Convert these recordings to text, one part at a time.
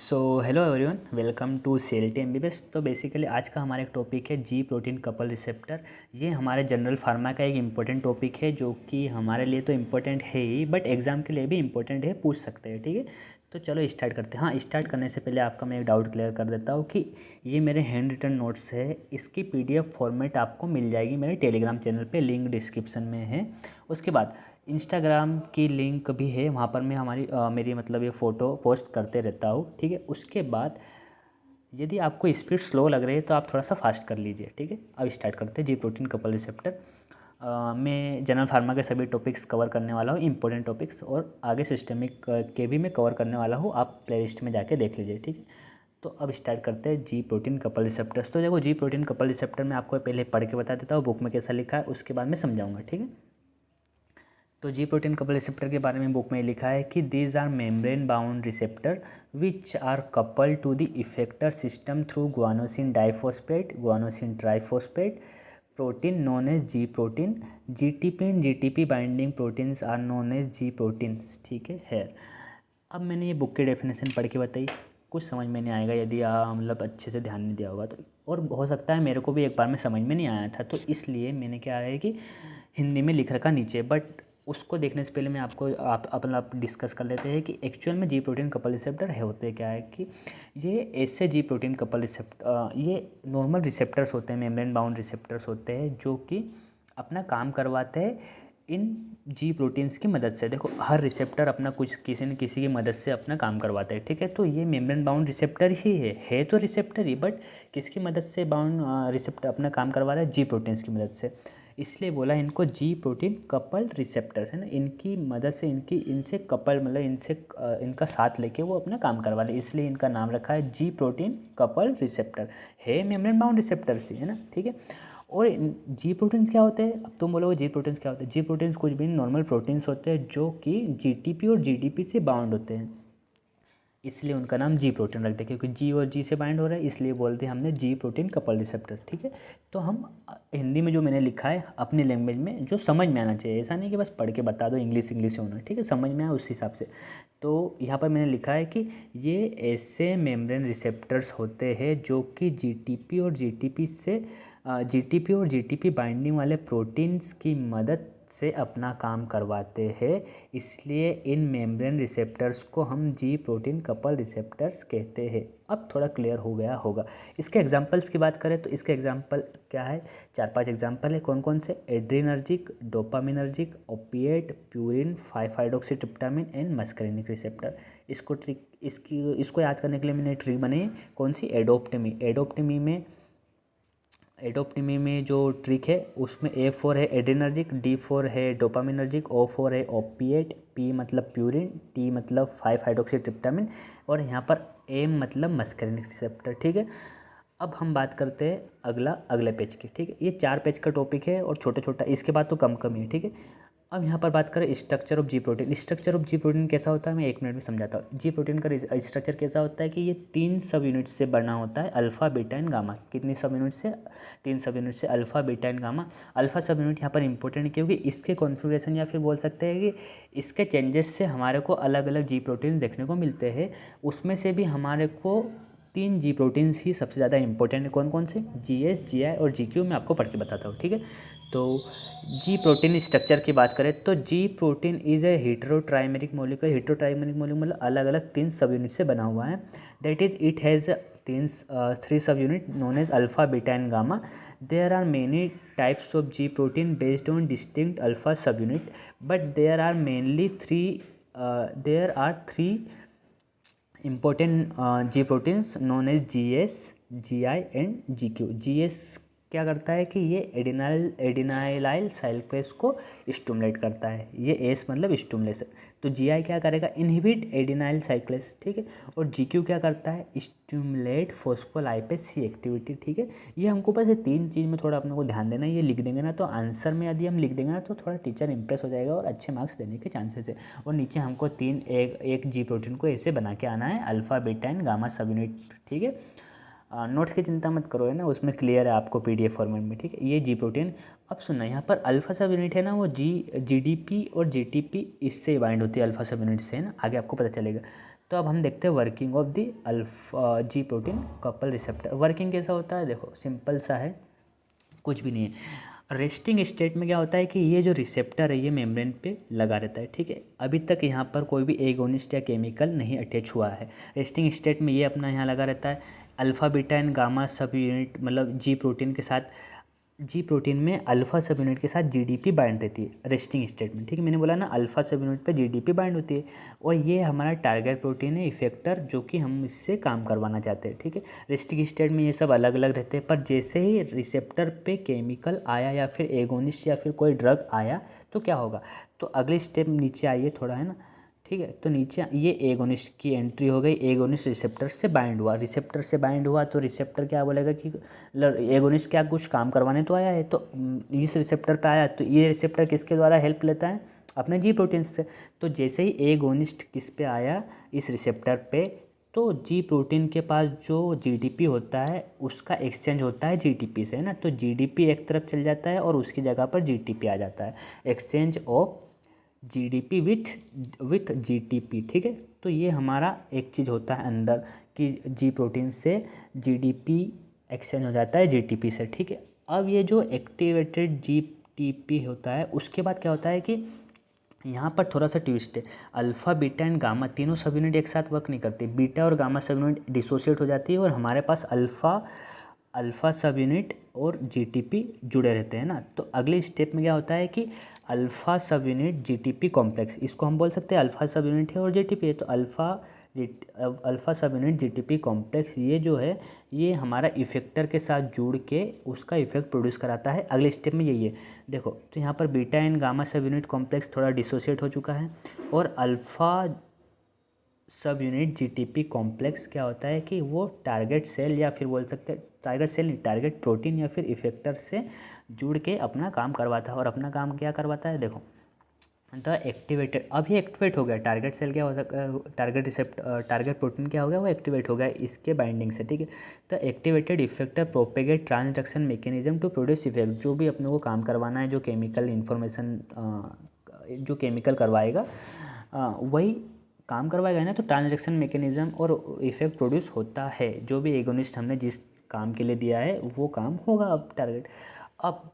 So hello everyone, welcome to CLT MBBS। तो basically आज का हमारा एक टॉपिक है जी प्रोटीन कपल रिसेप्टर। ये हमारे जनरल फार्मा का एक इम्पोर्टेंट टॉपिक है जो कि हमारे लिए तो इम्पोर्टेंट है ही, बट एग्ज़ाम के लिए भी इम्पोर्टेंट है, पूछ सकते हैं। ठीक है, तो चलो स्टार्ट करते हैं। हाँ, स्टार्ट करने से पहले आपका मैं एक डाउट क्लियर कर देता हूँ कि ये मेरे हैंड रिटन नोट्स है, इसकी PDF फॉर्मेट आपको मिल जाएगी मेरे टेलीग्राम चैनल पे, लिंक डिस्क्रिप्शन में है। उसके बाद इंस्टाग्राम की लिंक भी है, वहाँ पर मैं मेरी मतलब ये फ़ोटो पोस्ट करते रहता हूँ। ठीक है, उसके बाद यदि आपको स्पीड स्लो लग रही है तो आप थोड़ा सा फास्ट कर लीजिए। ठीक है, अब स्टार्ट करते हैं। जी प्रोटीन कपल रिसेप्टर। मैं जनरल फार्मा के सभी टॉपिक्स कवर करने वाला हूँ, इंपॉर्टेंट टॉपिक्स, और आगे सिस्टमिक के भी मैं कवर करने वाला हूँ। आप प्लेलिस्ट में जाके देख लीजिए। ठीक है, तो अब स्टार्ट करते हैं जी प्रोटीन कपल रिसेप्टर्स। तो देखो, जी प्रोटीन कपल रिसेप्टर में आपको पहले पढ़ के बता देता हूँ बुक में कैसा लिखा है, उसके बाद मैं समझाऊंगा। ठीक है, तो जी प्रोटीन कपल रिसेप्टर के बारे में बुक में लिखा है कि these are membrane bound receptor which are couple to the effector system through guanosine diphosphate, guanosine triphosphate protein known as G protein. GTP and GTP binding proteins are known as G proteins. ठीक है। अब मैंने ये book की definition पढ़ के बताई, कुछ समझ में नहीं आएगा यदि मतलब अच्छे से ध्यान नहीं दिया होगा तो, और हो सकता है मेरे को भी एक बार में समझ में नहीं आया था, तो इसलिए मैंने क्या है कि हिंदी में लिख रखा नीचे। बट उसको देखने से पहले मैं आपको आप डिस्कस कर लेते हैं कि एक्चुअल में जी प्रोटीन कपल रिसेप्टर है होते क्या है कि ये ऐसे जी प्रोटीन कपल रिसेप्टर, ये नॉर्मल रिसेप्टर्स होते हैं, मेम्ब्रेन बाउंड रिसेप्टर्स होते हैं जो कि अपना काम करवाते हैं इन जी प्रोटीन्स की मदद से। देखो, हर रिसेप्टर अपना कुछ किसी न किसी की मदद से अपना काम करवाता है। ठीक है, तो ये मेम्ब्रेन बाउंड रिसेप्टर ही है तो रिसेप्टर ही, बट किसकी मदद से बाउंड रिसेप्टर अपना काम करवा रहा है? जी प्रोटीन्स की मदद से। इसलिए बोला इनको जी प्रोटीन कपल रिसेप्टर्स, है ना। इनकी मदद से इनसे कपल मतलब इनका साथ लेके वो अपना काम करवा ले, इसलिए इनका नाम रखा है जी प्रोटीन कपल रिसेप्टर। है मेम्ब्रेन बाउंड रिसेप्टर्स ही, है ना। ठीक है, और जी प्रोटीन्स क्या होते हैं? अब तुम बोलोगे जी प्रोटीन्स क्या होते हैं? जी प्रोटीन्स कुछ भी नॉर्मल प्रोटीन्स होते हैं जो कि जीटीपी और जीडीपी से बाउंड होते हैं, इसलिए उनका नाम जी प्रोटीन रख दिया, क्योंकि जी और जी से बाइंड हो रहा है, इसलिए बोलते हैं हमने जी प्रोटीन कपल रिसेप्टर। ठीक है, तो हम हिंदी में जो मैंने लिखा है अपनी लैंग्वेज में जो समझ में आना चाहिए, ऐसा नहीं कि बस पढ़ के बता दो, इंग्लिश इंग्लिश होना। ठीक है, समझ में आए उस हिसाब से। तो यहाँ पर मैंने लिखा है कि ये ऐसे मेम्ब्रेन रिसेप्टर्स होते हैं जो कि जीटीपी और जीटीपी बाइंडिंग वाले प्रोटीन्स की मदद से अपना काम करवाते हैं, इसलिए इन मेम्ब्रेन रिसेप्टर्स को हम जी प्रोटीन कपल रिसेप्टर्स कहते हैं। अब थोड़ा क्लियर हो गया होगा। इसके एग्जांपल्स की बात करें तो इसके एग्जांपल क्या है? 4-5 एग्जांपल है। कौन कौन से? Adrenergic, dopaminergic, opiate, purine, five hydroxytryptamine and muscarinic receptor. इसको याद करने के लिए मैंने ट्रिक बनाई, कौन सी? एडोप्टिमी में जो ट्रिक है उसमें A4 है एड्रेनर्जिक, D4 है डोपामिनर्जिक, O4 है ओपिएट, P मतलब प्यूरिन, T मतलब 5-हाइड्रोक्सीट्रिप्टामिन, और यहाँ पर M मतलब मस्करिनिक रिसेप्टर। ठीक है, अब हम बात करते हैं अगले पेज की। ठीक है, ये 4 पेज का टॉपिक है और छोटा छोटा, इसके बाद तो कम कम ही है। ठीक है, अब यहाँ पर बात करें structure of G protein. Structure of G protein कैसा होता है, मैं 1 मिनट में समझाता हूँ। जी प्रोटीन का स्ट्रक्चर कैसा होता है कि ये 3 सब यूनिट से बना होता है, अल्फा बीटा एंड गामा। कितनी सब यूनिट से? 3 सब यूनिट से, alpha beta and gamma. Alpha सब यूनिट यहाँ पर इंपॉर्टेंट क्योंकि इसके कॉन्फ़िगरेशन या फिर बोल सकते हैं कि इसके चेंजेस से हमारे को अलग अलग जी प्रोटीन देखने को मिलते हैं। उसमें से भी हमारे को 3 जी प्रोटीन्स ही सबसे ज़्यादा इंपॉर्टेंट है। कौन कौन से? GS, GI और GQ। मैं आपको पढ़ के बताता हूँ। ठीक है, तो जी प्रोटीन स्ट्रक्चर की बात करें तो G protein is a heterotrimeric molecule. Heterotrimeric molecule मतलब अलग अलग 3 सब यूनिट से बना हुआ है। That is it has 3 subunit known as alpha beta and gamma. There are many types of G protein based on distinct alpha subunit, but there are three important G proteins known as GS, GI and GQ। GS क्या करता है कि ये एडिनाइलाइल cyclase को stimulate करता है, ये S मतलब स्टिमुलेशन। तो GI क्या करेगा? Inhibit adenylyl cyclase. ठीक है, और GQ क्या करता है? Stimulate phospholipase C activity. ठीक है, ये हमको बस ये 3 चीज़ में थोड़ा अपने को ध्यान देना है। ये लिख देंगे ना तो आंसर में यदि हम लिख देंगे ना तो थोड़ा टीचर इंप्रेस हो जाएगा और अच्छे मार्क्स देने के चांसेस है। और नीचे हमको एक जी प्रोटीन को ऐसे बना के आना है, अल्फा बीटा एंड गामा सब यूनिट। ठीक है, नोट्स की चिंता मत करो, है ना, उसमें क्लियर है आपको PDF फॉर्मेट में। ठीक है, ये जी प्रोटीन। अब सुनना, यहाँ पर अल्फा सब यूनिट है ना, वो GDP और GTP इससे बाइंड होती है, अल्फा सब यूनिट से, है ना, आगे आपको पता चलेगा। तो तो अब हम देखते हैं working of the alpha ji protein couple receptor. Working कैसा होता है, देखो सिंपल सा है, कुछ भी नहीं है। रेस्टिंग स्टेट में क्या होता है कि ये जो रिसेप्टर है ये मेम्ब्रेन पे लगा रहता है, ठीक है। अभी तक यहाँ पर कोई भी एगोनिस्ट या केमिकल नहीं अटैच हुआ है। रेस्टिंग स्टेट में ये अपना यहाँ लगा रहता है। अल्फ़ा बीटा एंड गामा सब यूनिट मतलब जी प्रोटीन के साथ, जी प्रोटीन में अल्फ़ा सब यूनिट के साथ जीडीपी बाइंड रहती है रेस्टिंग स्टेट में, ठीक है। मैंने बोला ना अल्फ़ा सब यूनिट पे जीडीपी बाइंड होती है, और ये हमारा टारगेट प्रोटीन है इफेक्टर, जो कि हम इससे काम करवाना चाहते हैं, ठीक है। रेस्टिंग स्टेट में ये सब अलग अलग रहते हैं, पर जैसे ही रिसेप्टर पे केमिकल आया या फिर एगोनिस्ट या फिर कोई ड्रग आया तो क्या होगा, तो अगली स्टेप नीचे आइए थोड़ा, है ना, ठीक है। तो नीचे ये एगोनिस्ट की एंट्री हो गई, एगोनिस्ट रिसेप्टर से बाइंड हुआ, रिसेप्टर से बाइंड हुआ तो रिसेप्टर क्या बोलेगा कि एगोनिस्ट क्या कुछ काम करवाने तो आया है, तो इस रिसेप्टर पे आया, तो ये रिसेप्टर किसके द्वारा हेल्प लेता है, अपने जी प्रोटीन से। तो जैसे ही एगोनिस्ट किस पे आया, इस रिसेप्टर पे, तो जी प्रोटीन के पास जो जीडीपी होता है उसका एक्सचेंज होता है जीटीपी से, है ना। तो जीडीपी एक तरफ चल जाता है और उसकी जगह पर जीटीपी आ जाता है, exchange of GDP with GTP, ठीक है। तो ये हमारा एक चीज़ होता है अंदर कि जी प्रोटीन से जीडीपी एक्सचेंज हो जाता है जीटीपी से, ठीक है। अब ये जो एक्टिवेटेड जीटीपी होता है उसके बाद क्या होता है कि यहाँ पर थोड़ा सा ट्विस्ट है। अल्फ़ा बीटा एंड गामा तीनों सब यूनिट एक साथ वर्क नहीं करती, बीटा और गामा सब यूनिट डिसोशिएट हो जाती है और हमारे पास अल्फ़ा सब यूनिट और जीटीपी जुड़े रहते हैं ना। तो अगले स्टेप में क्या होता है कि अल्फ़ा सब यूनिट जीटीपी कॉम्प्लेक्स, इसको हम बोल सकते हैं अल्फ़ा सब यूनिट है और जीटीपी है, तो अल्फ़ा सब यूनिट जीटीपी कॉम्प्लेक्स ये जो है ये हमारा इफेक्टर के साथ जुड़ के उसका इफेक्ट प्रोड्यूस कराता है। अगले स्टेप में यही है, देखो तो यहाँ पर बीटा एंड गामा सब यूनिट कॉम्प्लेक्स थोड़ा डिसोशिएट हो चुका है, और अल्फ़ा सब यूनिट जीटीपी कॉम्प्लेक्स क्या होता है कि वो टारगेट सेल या फिर बोल सकते हैं टारगेट सेल नहीं, टारगेट प्रोटीन या फिर इफेक्टर से जुड़ के अपना काम करवाता है। और अपना काम क्या करवाता है, देखो द एक्टिवेटेड, अब ये एक्टिवेट हो गया टारगेट सेल, क्या हो सकता टारगेट प्रोटीन क्या हो गया, वो एक्टिवेट हो गया इसके बाइंडिंग से, ठीक है। The activated effector propagate transduction mechanism to produce effect, जो भी अपने को काम करवाना है, जो केमिकल इन्फॉर्मेशन जो केमिकल करवाएगा वही काम करवाएगा ना, तो ट्रांजैक्शन मैकेनिज्म और इफेक्ट प्रोड्यूस होता है। जो भी एगोनिस्ट हमने जिस काम के लिए दिया है वो काम होगा। अब टारगेट, अब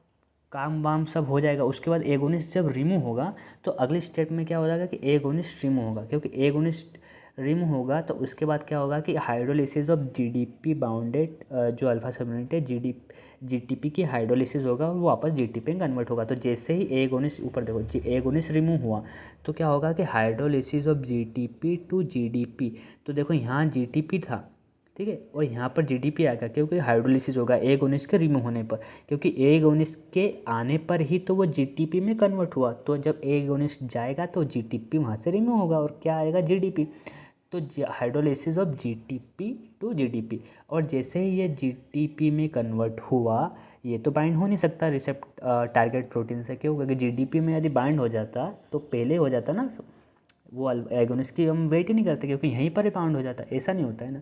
काम वाम सब हो जाएगा, उसके बाद एगोनिस्ट जब रिमूव होगा तो अगले स्टेप में क्या हो जाएगा कि एगोनिस्ट रिमूव होगा, क्योंकि एगोनिस्ट रिमूव होगा तो उसके बाद क्या होगा कि हाइड्रोलिसिस ऑफ जीडीपी बाउंडेड जो अल्फा सब यूनिट है जीटीपी की हाइड्रोलिसिस होगा और वो वापस जीटीपी में कन्वर्ट होगा। तो जैसे ही एगोनिस्ट ऊपर देखो एगोनिस्ट रिमूव हुआ तो क्या होगा कि hydrolysis of GTP to GDP, तो देखो यहाँ जीटीपी था, ठीक है, और यहाँ पर जीडीपी आएगा क्योंकि हाइड्रोलिसिस होगा एगोनिस्ट के रिमूव होने पर, क्योंकि एगोनिस्ट के आने पर ही तो वो जीटीपी में कन्वर्ट हुआ। तो जब एगोनिस्ट जाएगा तो जीटीपी वहाँ से रिमूव होगा और क्या आएगा जीडीपी, तो hydrolysis of GTP to GDP. और जैसे ही ये जीटीपी में कन्वर्ट हुआ, ये तो बाइंड हो नहीं सकता टारगेट प्रोटीन से, क्यों, क्योंकि जीडीपी में यदि बाइंड हो जाता तो पहले हो जाता ना, वो एगोनिस्ट की हम वेट ही नहीं करते क्योंकि यहीं पर ही बाउंड हो जाता, ऐसा नहीं होता है ना।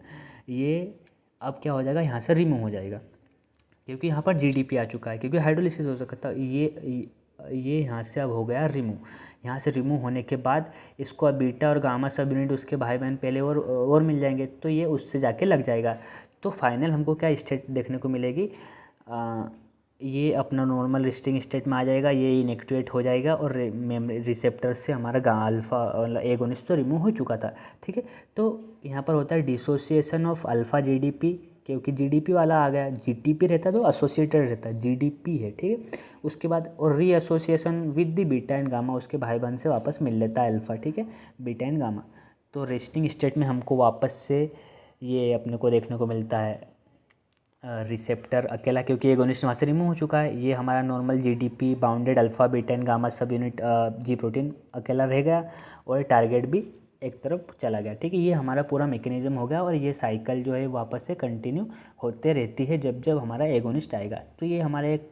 ये अब क्या हो जाएगा, यहाँ से रिमूव हो जाएगा क्योंकि यहाँ पर जीडीपी आ चुका है, क्योंकि हाइड्रोलिसिस हो सकता है। ये यहाँ से अब हो गया रिमूव। यहाँ से रिमूव होने के बाद इसको अब बीटा और गामा सब यूनिट उसके भाई बहन पहले और मिल जाएंगे, तो ये उससे जाके लग जाएगा। तो फाइनल हमको क्या स्टेट देखने को मिलेगी, ये अपना नॉर्मल रेस्टिंग स्टेट में आ जाएगा, ये इनएक्टिवेट हो जाएगा और रिसेप्टर से हमारा अल्फा एगोनिस्ट तो रिमूव हो चुका था, ठीक है। तो यहाँ पर होता है डिसोसिएशन ऑफ अल्फा जीडीपी, क्योंकि जीडीपी वाला आ गया, जीटीपी रहता तो एसोसिएटेड रहता, जीडीपी है, ठीक है। उसके बाद और reassociation with the beta and gamma, उसके भाई बहन से वापस मिल लेता है अल्फा, ठीक है, बीटा एंड गामा। तो रेस्टिंग स्टेट में हमको वापस से ये अपने को देखने को मिलता है रिसेप्टर अकेला, क्योंकि एगोनिस्ट वहाँ से रिमूव हो चुका है। ये हमारा normal GDP bounded alpha beta and gamma सब यूनिट जी प्रोटीन अकेला रह गया और टारगेट भी एक तरफ चला गया, ठीक है। ये हमारा पूरा मैकेनिज्म हो गया और ये साइकिल जो है वापस से कंटिन्यू होते रहती है जब जब हमारा एगोनिस्ट आएगा। तो ये हमारा एक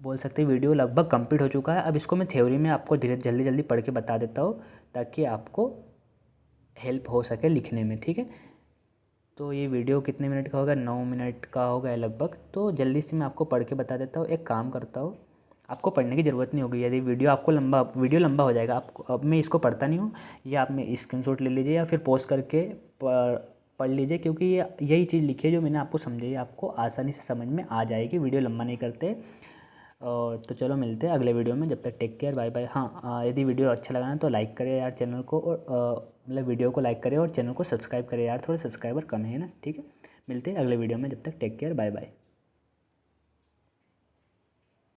बोल सकते हैं वीडियो लगभग कंप्लीट हो चुका है। अब इसको मैं थ्योरी में आपको धीरे जल्दी जल्दी पढ़ के बता देता हूँ ताकि आपको हेल्प हो सके लिखने में, ठीक है। तो ये वीडियो कितने मिनट का होगा, 9 मिनट का होगा लगभग। तो जल्दी से मैं आपको पढ़ के बता देता हूँ। एक काम करता हूँ, आपको पढ़ने की ज़रूरत नहीं होगी। यदि वीडियो लंबा हो जाएगा, आपको अब मैं इसको पढ़ता नहीं हूँ, या आप में स्क्रीनशॉट ले लीजिए या फिर पॉज करके पढ़ लीजिए, क्योंकि ये यही चीज़ लिखी है जो मैंने आपको समझाई, आपको आसानी से समझ में आ जाएगी। वीडियो लंबा नहीं करते। और तो चलो मिलते हैं अगले वीडियो में, जब तक टेक केयर, बाय बाय। हाँ, यदि वीडियो अच्छा लगा ना तो लाइक करें यार चैनल को, और मतलब वीडियो को लाइक करें और चैनल को सब्सक्राइब करें यार, थोड़े सब्सक्राइबर कम है ना, ठीक है। मिलते हैं अगले वीडियो में, जब तक टेक केयर, बाय बाय।